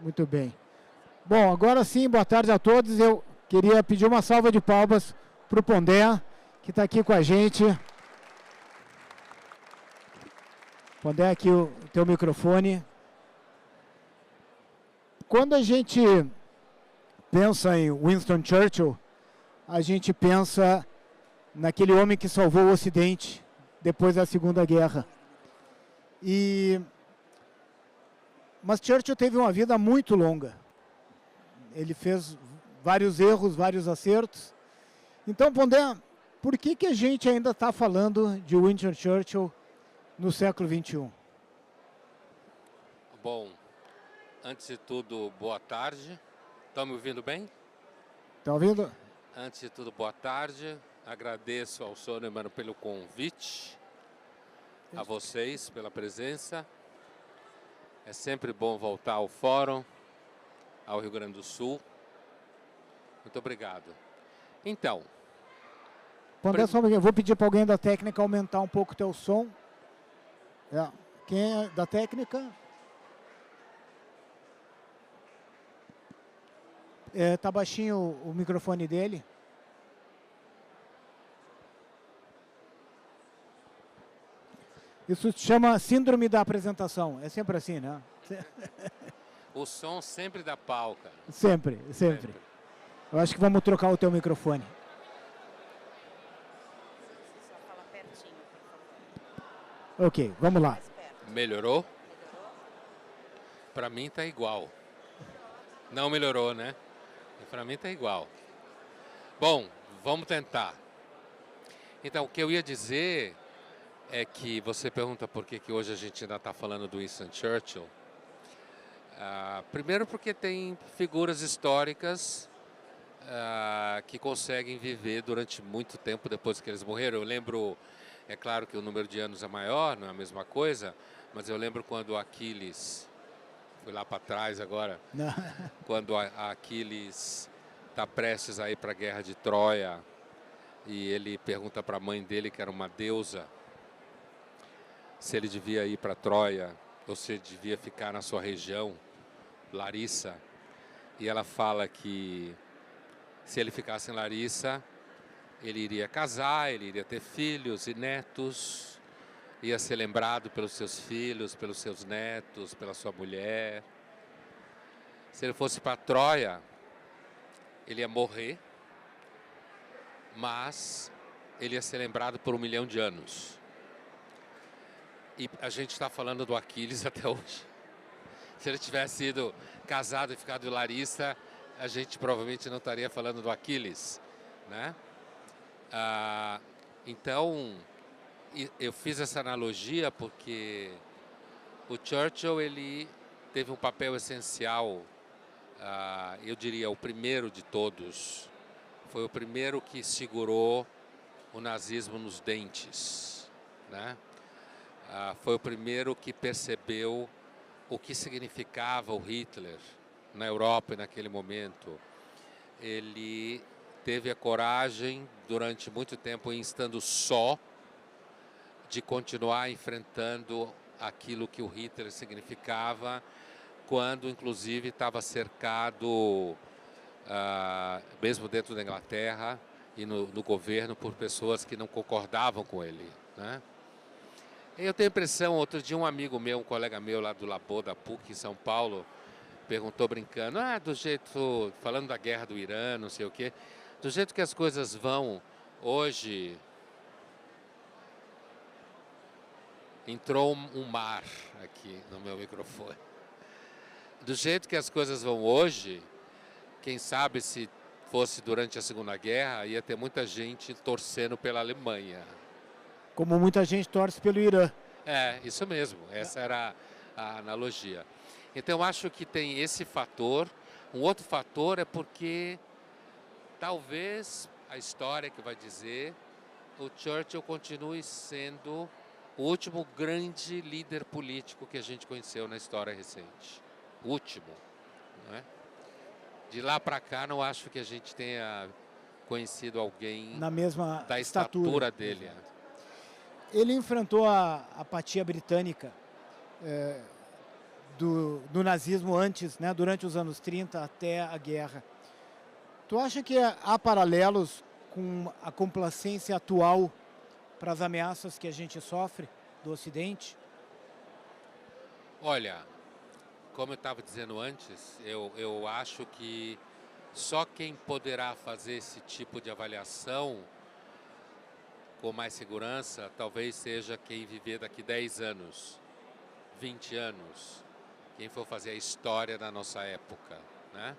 Muito bem. Bom, agora sim, boa tarde a todos. Eu queria pedir uma salva de palmas para o Pondé, que está aqui com a gente. Pondé, aqui o teu microfone. Quando a gente pensa em Winston Churchill, a gente pensa naquele homem que salvou o Ocidente depois da Segunda Guerra. Mas Churchill teve uma vida muito longa. Ele fez vários erros, vários acertos. Então, Pondé, por que a gente ainda está falando de Winston Churchill no século XXI? Bom, antes de tudo, boa tarde. Estão me ouvindo bem? Está ouvindo? Antes de tudo, boa tarde. Agradeço ao senhor Emmanuel pelo convite, a vocês pela presença. É sempre bom voltar ao Fórum, ao Rio Grande do Sul. Muito obrigado. Então... Pondé, só um pouquinho. Eu vou pedir para alguém da técnica aumentar um pouco o teu som. Quem é da técnica? Tá baixinho o microfone dele. Isso se chama síndrome da apresentação. É sempre assim, né? O som sempre dá pau, cara. Sempre. Eu acho que vamos trocar o teu microfone. Só fala pertinho, por favor. Ok, vamos lá. Melhorou? Para mim tá igual. Não melhorou, né? Para mim tá igual. Bom, vamos tentar. Então, o que eu ia dizer é que você pergunta por que hoje a gente ainda está falando do Winston Churchill. Primeiro porque tem figuras históricas que conseguem viver durante muito tempo depois que eles morreram. Eu lembro, é claro que o número de anos é maior, não é a mesma coisa, mas eu lembro quando o Aquiles, fui lá para trás agora, quando a Aquiles está prestes a ir para a guerra de Troia e ele pergunta para a mãe dele, que era uma deusa, se ele devia ir para Troia ou se ele devia ficar na sua região, Larissa, e ela fala que se ele ficasse em Larissa, ele iria casar, ele iria ter filhos e netos, ia ser lembrado pelos seus filhos, pelos seus netos, pela sua mulher. Se ele fosse para Troia, ele ia morrer, mas ele ia ser lembrado por 1 milhão de anos. E a gente está falando do Aquiles até hoje. Se ele tivesse sido casado e ficado em Larissa, a gente provavelmente não estaria falando do Aquiles, né? Então, eu fiz essa analogia porque o Churchill, ele teve um papel essencial, eu diria o primeiro de todos. Foi o primeiro que segurou o nazismo nos dentes, né? Foi o primeiro que percebeu o que significava o Hitler na Europa naquele momento. Ele teve a coragem, durante muito tempo, estando só, de continuar enfrentando aquilo que o Hitler significava, quando, inclusive, estava cercado, mesmo dentro da Inglaterra e no governo, por pessoas que não concordavam com ele, né? Eu tenho a impressão, outro dia um amigo meu, um colega meu lá do Labo da PUC em São Paulo, perguntou brincando, do jeito, falando da guerra do Irã, não sei o quê, do jeito que as coisas vão hoje, entrou um mar aqui no meu microfone. Do jeito que as coisas vão hoje, quem sabe se fosse durante a Segunda Guerra, ia ter muita gente torcendo pela Alemanha. Como muita gente torce pelo Irã. Isso mesmo, essa era a analogia. Então eu acho que tem esse fator. Um outro fator é porque talvez a história que vai dizer, o Churchill continue sendo o último grande líder político que a gente conheceu na história recente. O último, não é? De lá para cá não acho que a gente tenha conhecido alguém na mesma da estatura dele. Ele enfrentou a apatia britânica do nazismo antes, né, durante os anos 30 até a guerra. Tu acha que há paralelos com a complacência atual para as ameaças que a gente sofre do Ocidente? Olha, como eu estava dizendo antes, eu acho que só quem poderá fazer esse tipo de avaliação com mais segurança talvez seja quem viver daqui 10 anos, 20 anos, quem for fazer a história da nossa época, né?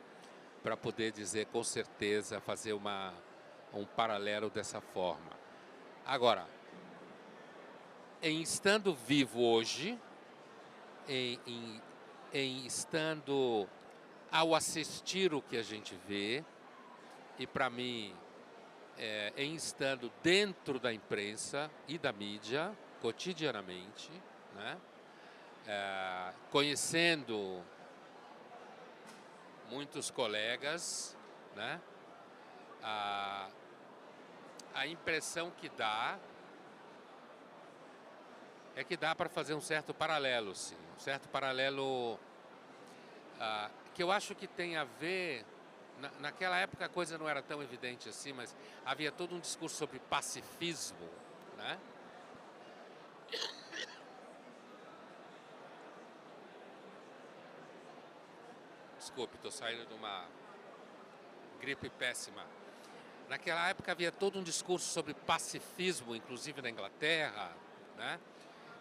Para poder dizer com certeza, fazer um paralelo dessa forma. Agora, em estando vivo hoje, em estando ao assistir o que a gente vê, e para mim, em estando dentro da imprensa e da mídia, cotidianamente, né? Conhecendo muitos colegas, né? A impressão que dá é que dá para fazer um certo paralelo, sim. Um certo paralelo que eu acho que tem a ver... Naquela época a coisa não era tão evidente assim, mas havia todo um discurso sobre pacifismo, né? Desculpe, estou saindo de uma gripe péssima. Naquela época havia todo um discurso sobre pacifismo, inclusive na Inglaterra, né?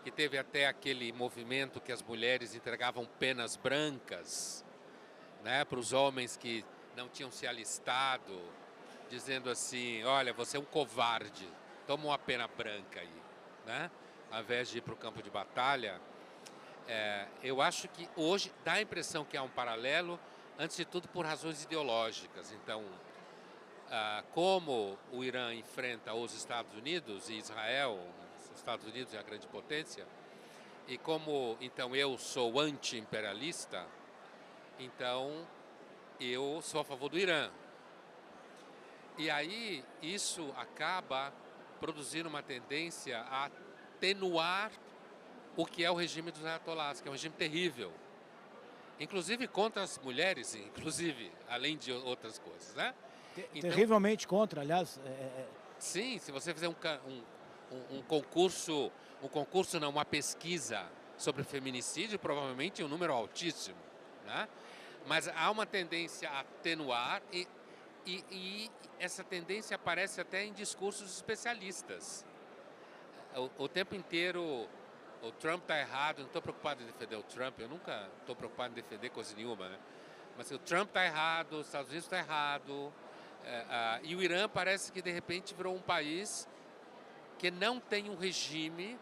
Que teve até aquele movimento que as mulheres entregavam penas brancas, né, para os homens que não tinham se alistado, dizendo assim, olha, você é um covarde, toma uma pena branca aí, né? Ao invés de ir para o campo de batalha. Eu acho que hoje dá a impressão que há um paralelo, antes de tudo por razões ideológicas. Então, como o Irã enfrenta os Estados Unidos e Israel, os Estados Unidos é a grande potência, e como então eu sou anti-imperialista, então eu sou a favor do Irã. E aí isso acaba produzindo uma tendência a atenuar o que é o regime dos ayatollahs, que é um regime terrível. Inclusive contra as mulheres, inclusive, além de outras coisas, né? Então, terrivelmente contra, aliás. Sim, se você fizer um concurso não, uma pesquisa sobre feminicídio, provavelmente um número altíssimo, né? Mas há uma tendência a atenuar e essa tendência aparece até em discursos especialistas. O tempo inteiro o Trump está errado, não estou preocupado em defender o Trump, eu nunca estou preocupado em defender coisa nenhuma, né? Mas o Trump está errado, os Estados Unidos está errado, e o Irã parece que de repente virou um país que não tem um regime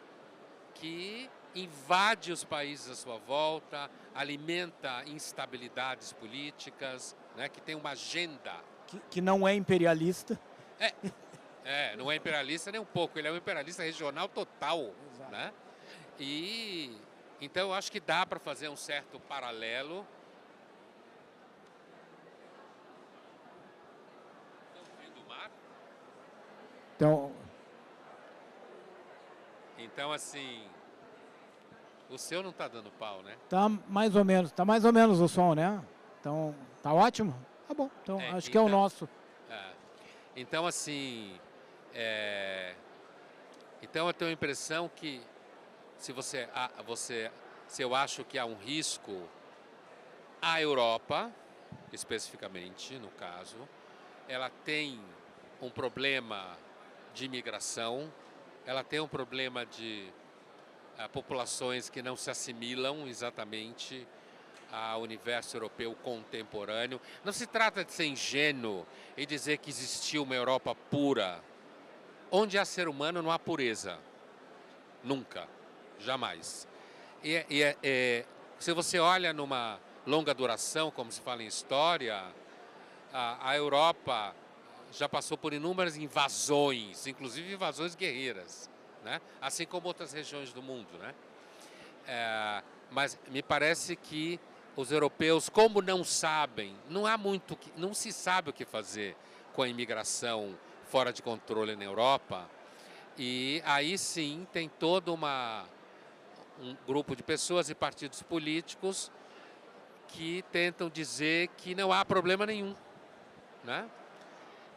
que invade os países à sua volta, alimenta instabilidades políticas, né, que tem uma agenda. Que não é imperialista. Não é imperialista nem um pouco, ele é um imperialista regional total. Exato. Né? E então eu acho que dá para fazer um certo paralelo. Estão ouvindo o mar? Então assim, o seu não está dando pau, né? Tá mais ou menos o som, né? Então, tá ótimo? Tá bom, então acho que é o nosso. Então assim, então eu tenho a impressão que se eu acho que há um risco à Europa, especificamente no caso, ela tem um problema de imigração, ela tem um problema de populações que não se assimilam exatamente ao universo europeu contemporâneo. Não se trata de ser ingênuo e dizer que existiu uma Europa pura. Onde há ser humano não há pureza. Nunca. Jamais. Se você olha numa longa duração, como se fala em história, a Europa já passou por inúmeras invasões, inclusive invasões guerreiras, né? Assim como outras regiões do mundo, né? Mas me parece que os europeus, como não sabem, não se sabe o que fazer com a imigração fora de controle na Europa, e aí sim tem toda um grupo de pessoas e partidos políticos que tentam dizer que não há problema nenhum, né?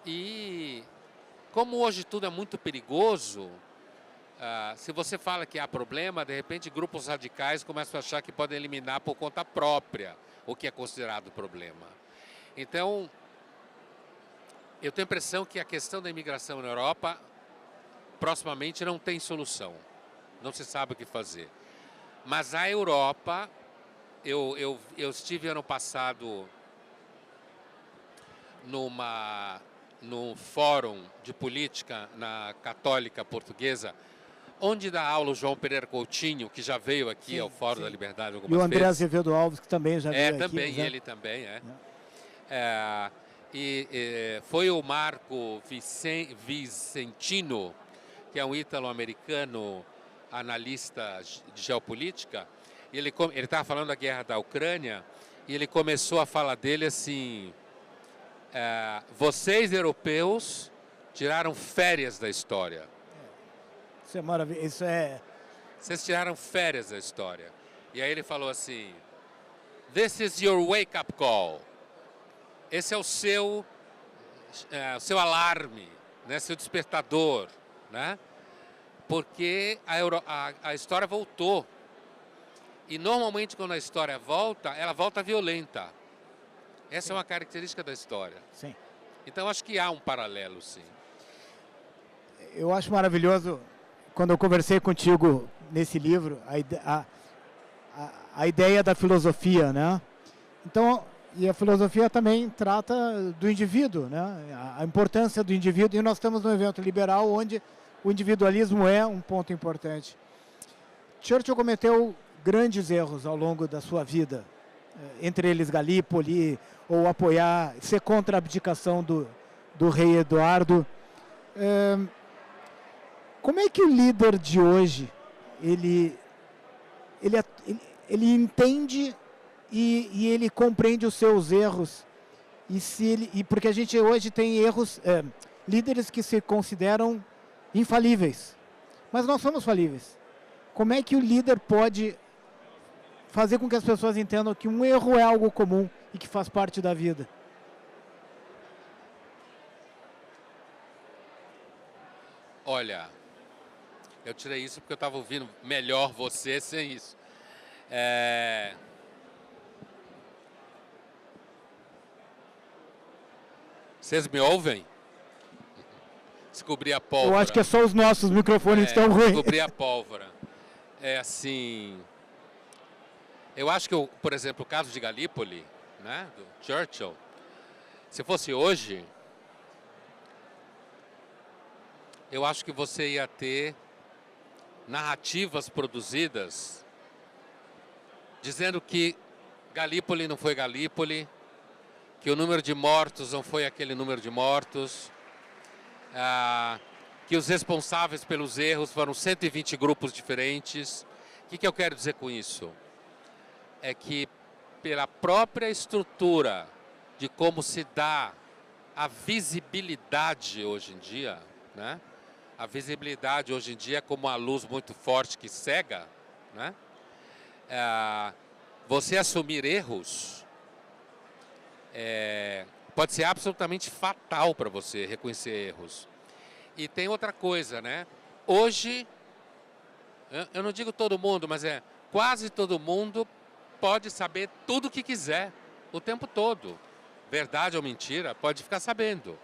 E como hoje tudo é muito perigoso, se você fala que há problema, de repente grupos radicais começam a achar que podem eliminar por conta própria o que é considerado problema. Então, eu tenho a impressão que a questão da imigração na Europa proximamente não tem solução. Não se sabe o que fazer. Mas a Europa, eu estive ano passado num fórum de política na Católica Portuguesa, onde dá aula o João Pereira Coutinho, que já veio aqui Sim, ao Fórum sim. da Liberdade algumas E o André vezes. Azevedo Alves, que também já veio aqui. Também, ele também, foi o Marco Vicentino, que é um ítalo-americano analista de geopolítica, e ele estava falando da guerra da Ucrânia, e ele começou a falar dele assim, vocês europeus tiraram férias da história. Isso é maravilhoso, isso é... Vocês tiraram férias da história. E aí ele falou assim, this is your wake-up call. Esse é o seu alarme, né? Seu despertador, né? Porque a história voltou. E normalmente quando a história volta, ela volta violenta. Essa é uma característica da história. Sim. Então acho que há um paralelo, sim. Eu acho maravilhoso, quando eu conversei contigo nesse livro, a ideia da filosofia, né? Então, e a filosofia também trata do indivíduo, né? A importância do indivíduo, e nós estamos num evento liberal onde o individualismo é um ponto importante. Churchill cometeu grandes erros ao longo da sua vida, entre eles Galípoli, ou apoiar, ser contra a abdicação do rei Eduardo. Como é que o líder de hoje, ele entende e ele compreende os seus erros? E porque a gente hoje tem erros, líderes que se consideram infalíveis, mas nós somos falíveis. Como é que o líder pode fazer com que as pessoas entendam que um erro é algo comum e que faz parte da vida? Olha, eu tirei isso porque eu estava ouvindo melhor você sem isso. Vocês me ouvem? Descobri a pólvora. Eu acho que é só os nossos microfones que estão ruins. Descobri a pólvora. É assim... Eu acho que, por exemplo, o caso de Galípoli, né, do Churchill, se fosse hoje, eu acho que você ia ter narrativas produzidas dizendo que Galípoli não foi Galípoli, que o número de mortos não foi aquele número de mortos, que os responsáveis pelos erros foram 120 grupos diferentes. O que eu quero dizer com isso? É que pela própria estrutura de como se dá a visibilidade hoje em dia, né? A visibilidade hoje em dia é como uma luz muito forte que cega, né? Você assumir erros pode ser absolutamente fatal para você reconhecer erros. E tem outra coisa, né? Hoje, eu não digo todo mundo, mas quase todo mundo pode saber tudo o que quiser, o tempo todo. Verdade ou mentira, pode ficar sabendo.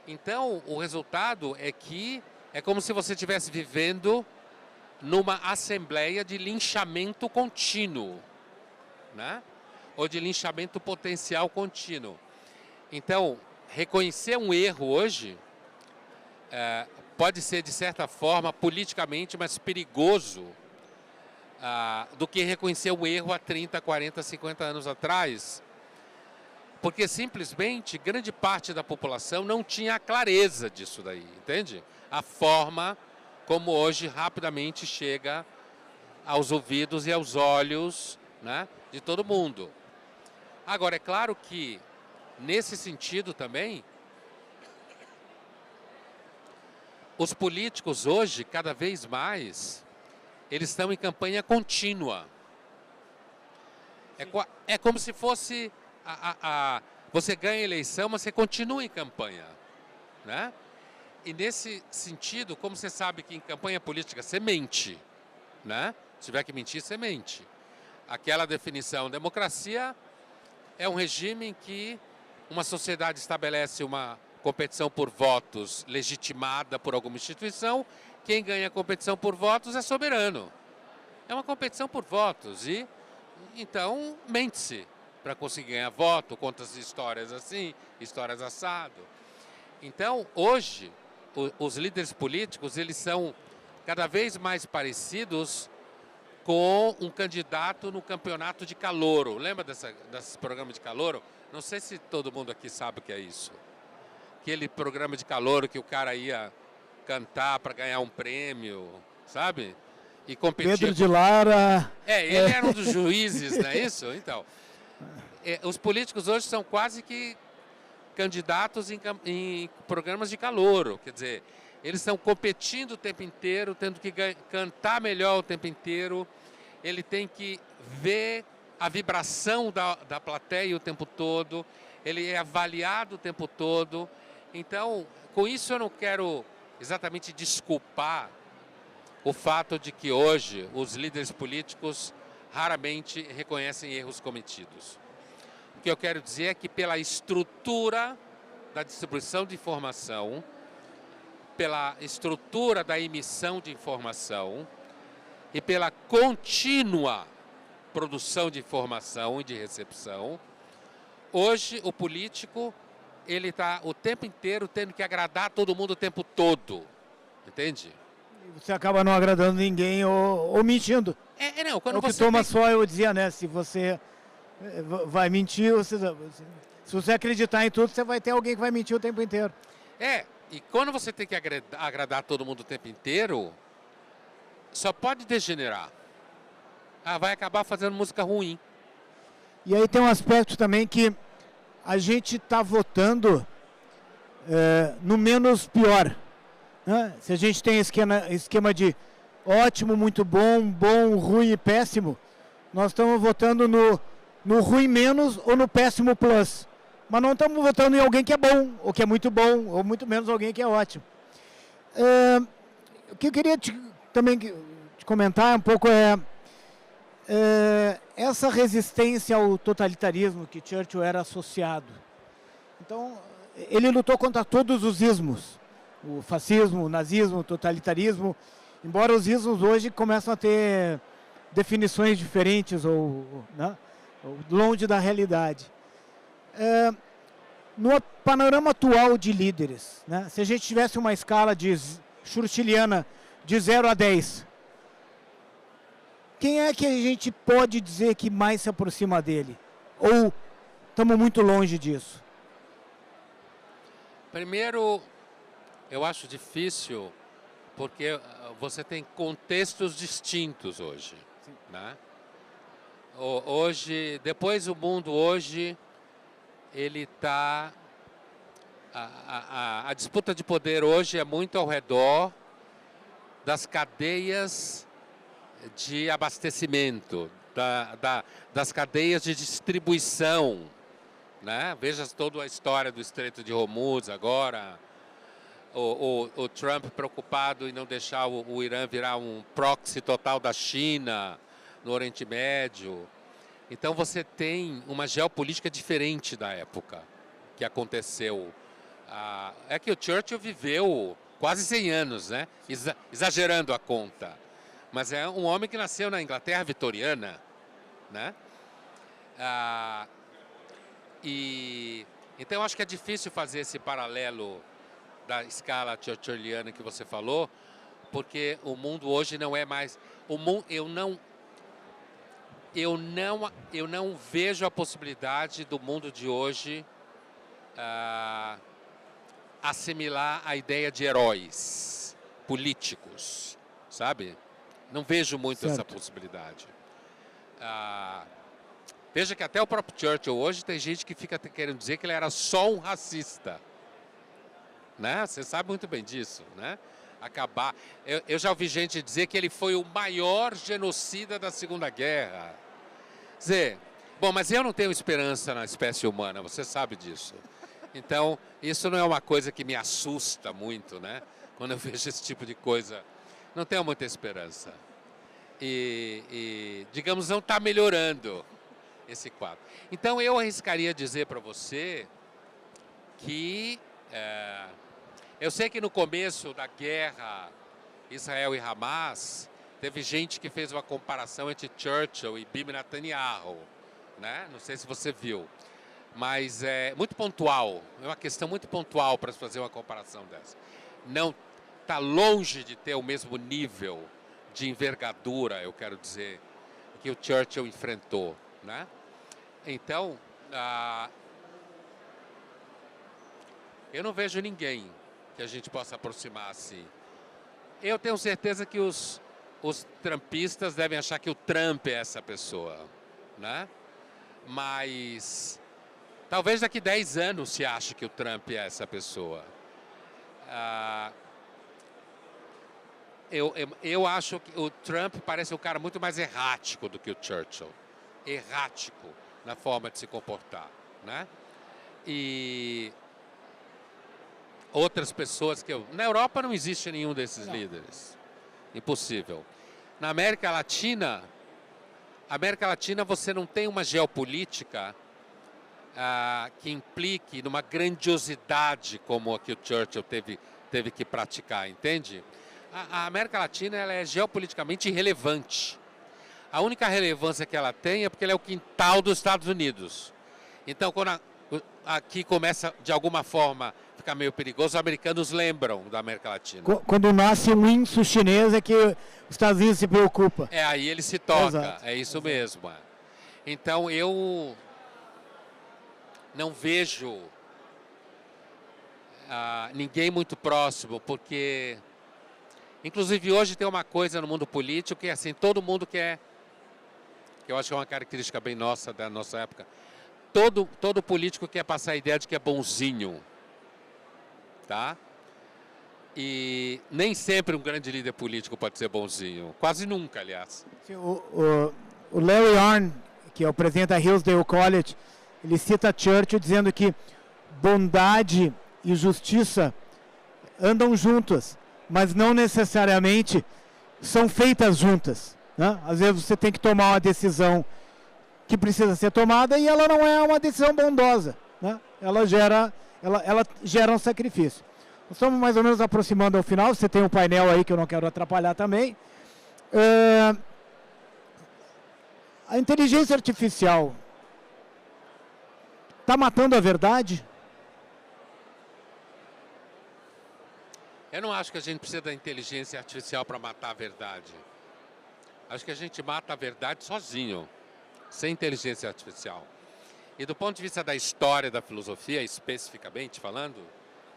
Então, o resultado é que é como se você estivesse vivendo numa assembleia de linchamento contínuo, né? Ou de linchamento potencial contínuo. Então, reconhecer um erro hoje pode ser, de certa forma, politicamente mais perigoso do que reconhecer um erro há 30, 40, 50 anos atrás, porque simplesmente grande parte da população não tinha a clareza disso daí, entende? A forma como hoje rapidamente chega aos ouvidos e aos olhos, né, de todo mundo. Agora, é claro que, nesse sentido também, os políticos hoje, cada vez mais, eles estão em campanha contínua. É como se fosse você ganha a eleição, mas você continua em campanha, né? E nesse sentido, como você sabe que em campanha política você mente, né? Se tiver que mentir, você mente. Aquela definição, democracia é um regime em que uma sociedade estabelece uma competição por votos legitimada por alguma instituição. Quem ganha a competição por votos é soberano. É uma competição por votos e então mente-se para conseguir ganhar voto, conta as histórias assim, histórias assado. Então hoje os líderes políticos eles são cada vez mais parecidos com um candidato no campeonato de calouro. Lembra desse programa de calouro? Não sei se todo mundo aqui sabe o que é isso. Aquele programa de calouro que o cara ia cantar para ganhar um prêmio, sabe? E competia. Pedro de Lara. Ele era um dos juízes, não é isso? Então, os políticos hoje são quase que candidatos em programas de calouro. Quer dizer, eles estão competindo o tempo inteiro, tendo que cantar melhor o tempo inteiro. Ele tem que ver a vibração da plateia o tempo todo. Ele é avaliado o tempo todo. Então, com isso eu não quero exatamente desculpar o fato de que hoje os líderes políticos raramente reconhecem erros cometidos. O que eu quero dizer é que pela estrutura da distribuição de informação, pela estrutura da emissão de informação e pela contínua produção de informação e de recepção, hoje o político ele está o tempo inteiro tendo que agradar todo mundo o tempo todo, entende? Você acaba não agradando ninguém ou mentindo. Não, quando é o que você Thomas Sowell dizia, né? Se você vai mentir, se você acreditar em tudo, você vai ter alguém que vai mentir o tempo inteiro. E quando você tem que agradar todo mundo o tempo inteiro, só pode degenerar. Vai acabar fazendo música ruim. E aí tem um aspecto também que a gente está votando no menos pior. Né? Se a gente tem esquema de ótimo, muito bom, bom, ruim e péssimo, nós estamos votando no ruim menos ou no péssimo plus. Mas não estamos votando em alguém que é bom, ou que é muito bom, ou muito menos alguém que é ótimo. O que eu queria também te comentar um pouco essa resistência ao totalitarismo que Churchill era associado. Então, ele lutou contra todos os ismos. O fascismo, o nazismo, o totalitarismo, embora os ismos hoje começam a ter definições diferentes né, longe da realidade. No panorama atual de líderes, né, se a gente tivesse uma escala churchilliana de 0 a 10, quem é que a gente pode dizer que mais se aproxima dele? Ou estamos muito longe disso? Primeiro, eu acho difícil, porque você tem contextos distintos hoje. Né? Hoje, depois o mundo hoje, ele está... A disputa de poder hoje é muito ao redor das cadeias de abastecimento, das cadeias de distribuição. Né? Veja toda a história do Estreito de Hormuz agora, o Trump preocupado em não deixar o Irã virar um proxy total da China no Oriente Médio. Então você tem uma geopolítica diferente da época que aconteceu. É que o Churchill viveu quase 100 anos, né? Exagerando a conta. Mas é um homem que nasceu na Inglaterra vitoriana, né? Então eu acho que é difícil fazer esse paralelo da escala churchilliana que você falou, porque o mundo hoje não é mais... Eu não vejo a possibilidade do mundo de hoje assimilar a ideia de heróis políticos, sabe? Não vejo muito essa possibilidade. Veja que até o próprio Churchill hoje tem gente que fica querendo dizer que ele era só um racista. Né? Você sabe muito bem disso, né? acabar. Eu já ouvi gente dizer que ele foi o maior genocida da Segunda Guerra. Quer dizer, bom, mas eu não tenho esperança na espécie humana, você sabe disso. Então, isso não é uma coisa que me assusta muito, né? Quando eu vejo esse tipo de coisa. Não tenho muita esperança. Digamos, não está melhorando esse quadro. Então, eu arriscaria dizer para você que... eu sei que no começo da guerra Israel e Hamas, teve gente que fez uma comparação entre Churchill e Bibi Netanyahu, né? Não sei se você viu, mas é muito pontual, é uma questão muito pontual para se fazer uma comparação dessa. Não está longe de ter o mesmo nível de envergadura, eu quero dizer, que o Churchill enfrentou, né? Então, eu não vejo ninguém que a gente possa aproximar assim. Eu tenho certeza que os trumpistas devem achar que o Trump é essa pessoa, né? Mas talvez daqui 10 anos se ache que o Trump é essa pessoa. Eu acho que o Trump parece um cara muito mais errático do que o Churchill. Errático na forma de se comportar, né? E outras pessoas que na Europa não existe nenhum desses líderes. Impossível. Na América Latina você não tem uma geopolítica que implique numa grandiosidade como a que o Churchill teve que praticar, entende? A América Latina ela é geopoliticamente irrelevante. A única relevância que ela tem é porque ela é o quintal dos Estados Unidos. Então, quando aqui começa, de alguma forma, a ficar meio perigoso, os americanos lembram da América Latina. Quando nasce um índice chinês é que os Estados Unidos se preocupa. Aí ele se toca, Exato. é isso mesmo. Então, eu não vejo ninguém muito próximo, porque, inclusive, hoje tem uma coisa no mundo político que, assim, todo mundo quer, que eu acho que é uma característica bem nossa, da nossa época, todo político quer passar a ideia de que é bonzinho, tá? E nem sempre um grande líder político pode ser bonzinho, quase nunca, aliás. O Larry Arnn, que é o presidente da Hillsdale College, ele cita Churchill dizendo que bondade e justiça andam juntas, mas não necessariamente são feitas juntas, né? Às vezes você tem que tomar uma decisão que precisa ser tomada e ela não é uma decisão bondosa, né? Ela gera um sacrifício. Nós estamos mais ou menos aproximando ao final, você tem um painel aí que eu não quero atrapalhar também. A inteligência artificial está matando a verdade? Eu não acho que a gente precisa da inteligência artificial para matar a verdade. Acho que a gente mata a verdade sozinho, sem inteligência artificial. E do ponto de vista da história da filosofia, especificamente falando,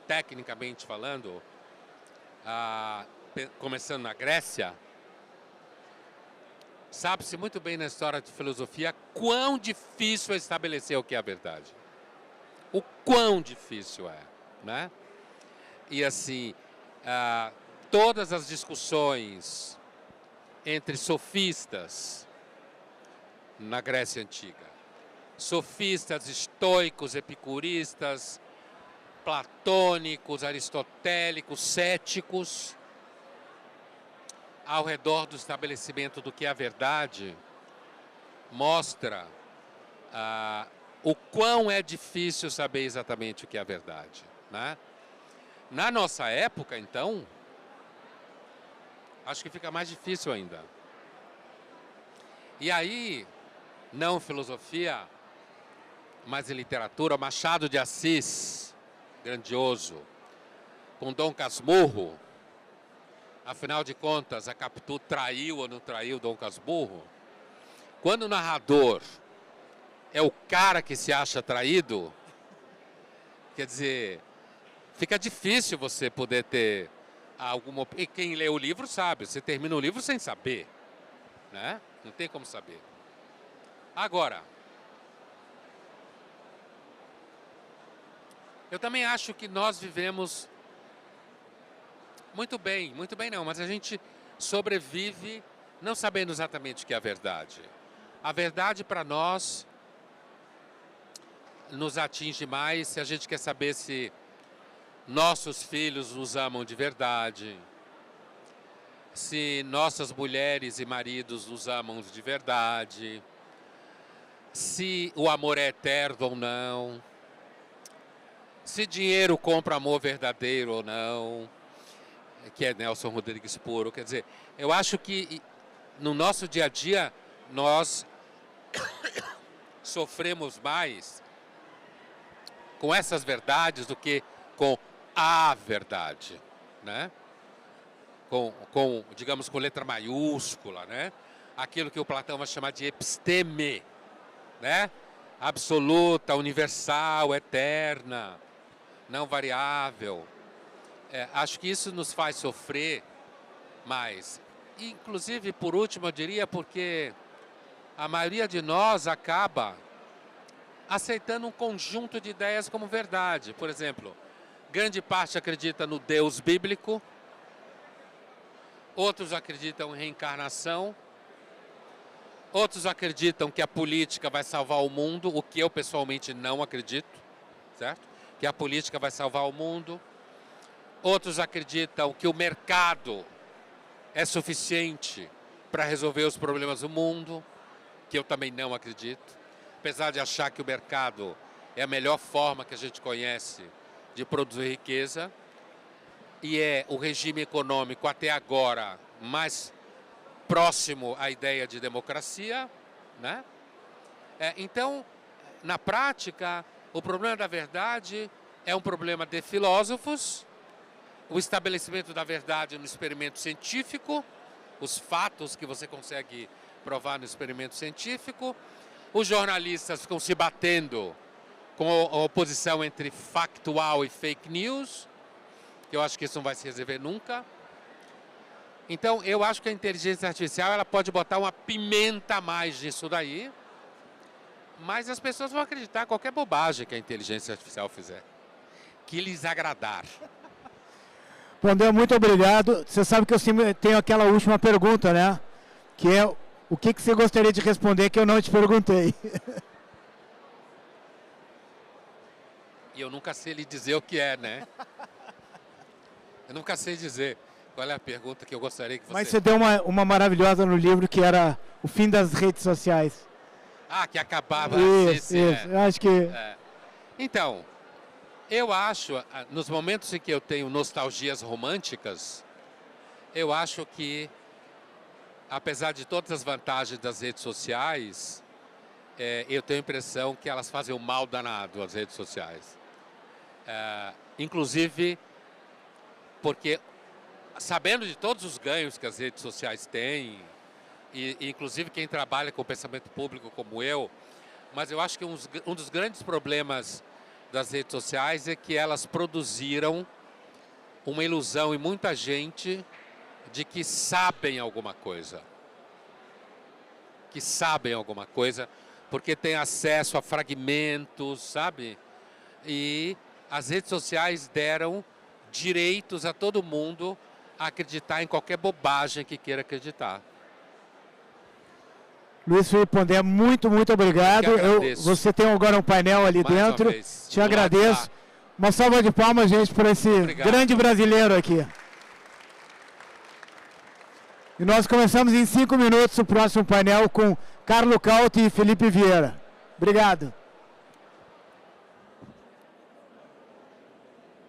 tecnicamente falando, começando na Grécia, sabe-se muito bem na história de filosofia quão difícil é estabelecer o que é a verdade. O quão difícil é, né? E assim, todas as discussões entre sofistas na Grécia Antiga, sofistas, estoicos, epicuristas, platônicos, aristotélicos, céticos, ao redor do estabelecimento do que é a verdade, mostra o quão é difícil saber exatamente o que é a verdade, né? Na nossa época, então, acho que fica mais difícil ainda. E aí, não filosofia, mas em literatura, Machado de Assis, grandioso, com Dom Casmurro. Afinal de contas, a Capitu traiu ou não traiu Dom Casmurro? Quando o narrador é o cara que se acha traído, quer dizer, fica difícil você poder ter alguma... E quem lê o livro sabe, você termina o livro sem saber, né? Não tem como saber. Agora, eu também acho que nós vivemos Muito bem não, mas a gente sobrevive não sabendo exatamente o que é a verdade. A verdade para nós nos atinge mais se a gente quer saber se nossos filhos nos amam de verdade, se nossas mulheres e maridos nos amam de verdade, se o amor é eterno ou não, se dinheiro compra amor verdadeiro ou não, que é Nelson Rodrigues puro. Quer dizer, eu acho que no nosso dia a dia nós sofremos mais com essas verdades do que com a verdade, né? Digamos, com letra maiúscula, né? Aquilo que o Platão vai chamar de episteme, né? Absoluta, universal, eterna, não variável. Acho que isso nos faz sofrer mais. Inclusive, por último, eu diria, porque a maioria de nós acaba aceitando um conjunto de ideias como verdade. Por exemplo, grande parte acredita no Deus bíblico, outros acreditam em reencarnação, outros acreditam que a política vai salvar o mundo, o que eu pessoalmente não acredito, certo? Que a política vai salvar o mundo. Outros acreditam que o mercado é suficiente para resolver os problemas do mundo, que eu também não acredito. Apesar de achar que o mercado é a melhor forma que a gente conhece de produzir riqueza, e é o regime econômico até agora mais próximo à ideia de democracia, né? Então, na prática, o problema da verdade é um problema de filósofos, o estabelecimento da verdade no experimento científico, os fatos que você consegue provar no experimento científico. Os jornalistas ficam se batendo com a oposição entre factual e fake news, que eu acho que isso não vai se resolver nunca. Então, eu acho que a inteligência artificial ela pode botar uma pimenta a mais nisso daí, mas as pessoas vão acreditar em qualquer bobagem que a inteligência artificial fizer, que lhes agradar. Pondé, muito obrigado. Você sabe que eu sempre tenho aquela última pergunta, né? Que é o que você gostaria de responder que eu não te perguntei. E eu nunca sei lhe dizer o que é, né? Eu nunca sei dizer qual é a pergunta que eu gostaria que você... Mas você deu uma maravilhosa no livro que era o fim das redes sociais. Ah, que acabava... Isso. Eu acho que... Então, eu acho, nos momentos em que eu tenho nostalgias românticas, eu acho que, apesar de todas as vantagens das redes sociais, eu tenho a impressão que elas fazem um mal danado às redes sociais. Inclusive, porque, sabendo de todos os ganhos que as redes sociais têm, e inclusive quem trabalha com o pensamento público como eu, mas eu acho que um dos grandes problemas das redes sociais é que elas produziram uma ilusão em muita gente de que sabem alguma coisa. Que sabem alguma coisa porque têm acesso a fragmentos, sabe? E as redes sociais deram direitos a todo mundo a acreditar em qualquer bobagem que queira acreditar. Luiz Felipe Pondé, muito obrigado. Você tem agora um painel ali dentro. Te agradeço. Uma salva de palmas, gente, para esse grande brasileiro aqui. E nós começamos em 5 minutos o próximo painel com Carlo Cauti e Felipe Vieira. Obrigado.